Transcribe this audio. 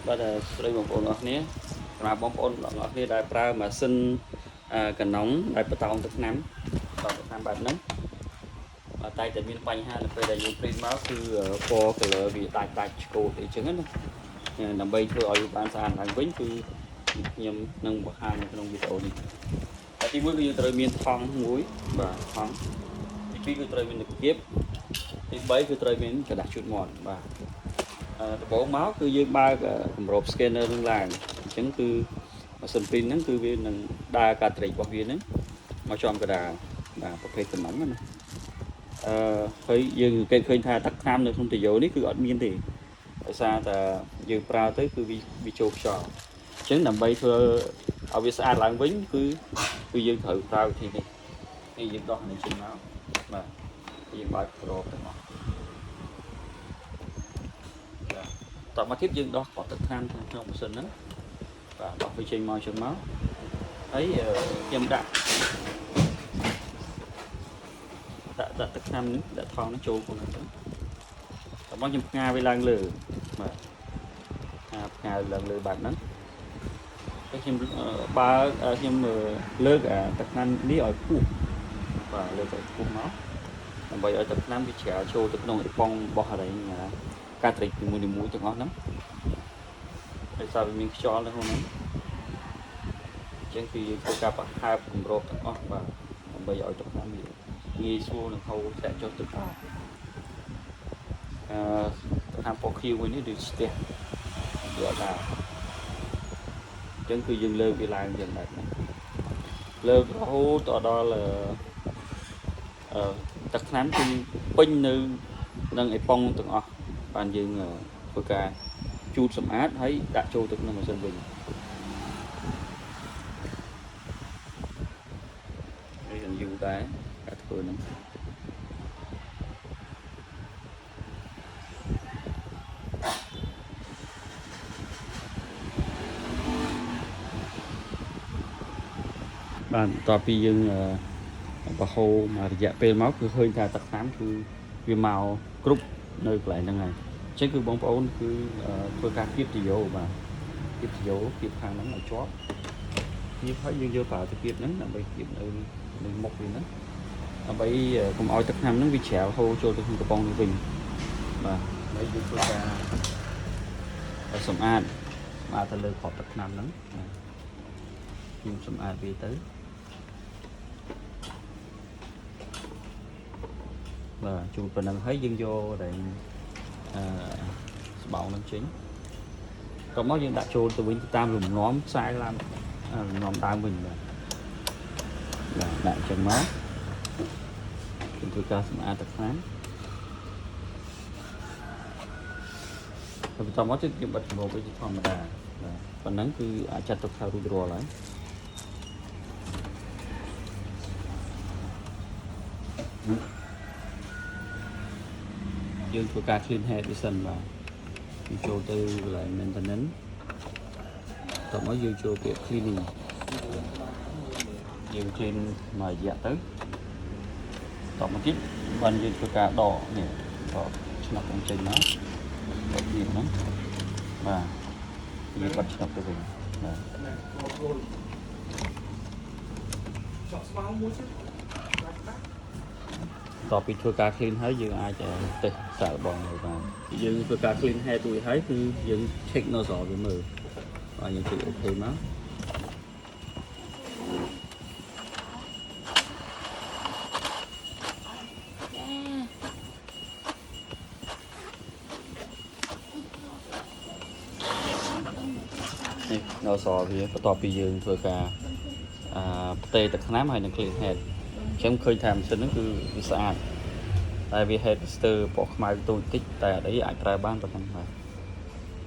បាទស្រីបងប្អូនអរគ្នាសម្រាប់បងប្អូនអរគ្នាដែលប្រើម៉ាស៊ីនកណុងដែលបន្តោងទឹកថ្នាំបែបហ្នឹងតែតែមានបញ្ហានៅពេលដែលយើងព្រីតមកគឺពណ៌ color វាដាច់ឆ្កូតអីចឹងណាដើម្បីធ្វើឲ្យវាបានស្អាតឡើងវិញគឺខ្ញុំនឹងបង្ហាញនៅក្នុងវីដេអូនេះតែទី1គឺយើងត្រូវមានថង់មួយបាទថង់ទី2គឺត្រូវមានគៀបទី3គឺត្រូវមានក្រដាសជូតមាត់បាទដំបូងមកគឺយើងបើកគម្រប scanner នឹងឡើងអញ្ចឹងគឺម៉ាស៊ីន print ហ្នឹងគឺវានឹងដើរការត្រេករបស់វាហ្នឹងមកចំកណ្ដាលបាទប្រភេទតំណណាហើយយើងសង្កេតឃើញថាទឹកថ្នាំនៅក្នុងតាយ៉ូនេះគឺអត់មានទេដោយសារតែយើងប្រើទៅគឺវាចូលខ្យល់អញ្ចឹងដើម្បីធ្វើឲ្យវាស្អាតឡើងវិញគឺយើងត្រូវប្រើវិធីនេះយើងដោះនេះចេញមកបាទយើងបើកក្របទាំងអស់តមកទៀតយើងដោះគាត់ទឹកថ្នាំក្នុងម៉ាស៊ីនហ្នឹងបាទដោះវាចេញមកចឹងមកហើយខ្ញុំដាក់ទឹកថ្នាំនេះដាក់ថង់នេះចូលក្នុងហ្នឹងតមកខ្ញុំផ្ងាវាឡើងលើបាទផ្ងាឡើងលើបែបហ្នឹងហើយខ្ញុំបើខ្ញុំលើកទឹកថ្នាំនេះឲ្យខ្ពស់បាទលើកឲ្យខ្ពស់មកដើម្បីឲ្យទឹកថ្នាំវាជ្រាលចូលទៅក្នុងអេប៉ុងរបស់អីការត្រេកមួយទាំងអស់ហ្នឹងដោយសារវាមានខ្យល់នៅក្នុងហ្នឹងអញ្ចឹងគឺយើងធ្វើការបង្ហើបគម្របទាំងអស់បាទដើម្បីឲ្យទឹកថ្នាំវាងាយស្រួលនឹងហូរធ្លាក់ចុះទៅក្រោមទឹកថ្នាំពណ៌ខៀវវិញនេះដូចស្ទះវាអត់ដែរអញ្ចឹងគឺយើងលើកវាឡើងយ៉ាងបែបហ្នឹងលើករហូតដល់ទឹកថ្នាំគឺពេញនៅនឹងអេប៉ុងទាំងអស់បានយើងធ្វើការជូតសម្អាតហើយដាក់ចូលទៅក្នុងម៉ាស៊ីនវិញនេះយើងយូរដែរការធ្វើហ្នឹងបាទបន្ទាប់ពីយើងបហូរមករយៈពេលមកគឺឃើញថាទឹកថ្នាំគឺវាមកគ្រប់នៅកន្លែងហ្នឹងហើយអញ្ចឹងគឺបងប្អូនគឺធ្វើការគៀបតាយ៉ូបាទគៀបតាយ៉ូគៀបខាងហ្នឹងឲ្យជាប់គៀបហើយយើងយកប្រើទៅគៀបហ្នឹងដើម្បីគៀបនៅមុខវាហ្នឹងដើម្បីកុំឲ្យទឹកថ្នាំហ្នឹងវាជ្រាវហូរចូលទៅក្នុងកំប៉ុងនេះវិញបាទហើយយើងធ្វើការសម្អាតទៅលើគ្រាប់ទឹកថ្នាំហ្នឹងខ្ញុំសម្អាតវាទៅបាទជួនប៉ុណ្ណឹងហើយយើងយកតែស្បោងនឹងចេញក៏មកយើងដាក់ចូលទៅវិញតាមលំនាំខ្សែឡើងលំនាំដើមវិញបាទដាក់ចឹងមកខ្ញុំធ្វើការសម្អាតទឹកថ្នាំហើយបន្តមកទៀតខ្ញុំបិទគម្របវាជាធម្មតាបាទប៉ុណ្ណឹងគឺអាចចាត់ទុកថារួចរាល់ហើយយើងធ្វើការ clean head វាសិនបាទចូលទៅកន្លែង maintenance តោះមកយើងចូលពាក្យ cleaning យើង clean មួយរយៈទៅតោះមកទៀតបានយើងធ្វើការដកនេះដកឆ្នប់ចេញមកដកនេះហ្នឹងបាទយើងបិទឆ្នប់ទៅវិញបាទចកស្មៅមួយទៀតតពីធ្វើការ clean ហើយយើងអាចទៅសាកបងមើលបានយើងធ្វើការ clean head រួចហើយគឺយើង check nozzle វាមើលបាទយើង check អូខេមកនេះ nozzle វាបន្ទាប់ពីយើងធ្វើការផ្ទេរទឹកថ្នាំហើយនឹង clean headខ្ញុំឃើញថាម៉ាស៊ីនហ្នឹងគឺវាស្អាតតែវា head ស្ទើរពណ៌ខ្មៅតូចតិចតែអត់អីអាចប្រើបានប៉ុណ្ណឹងបាទ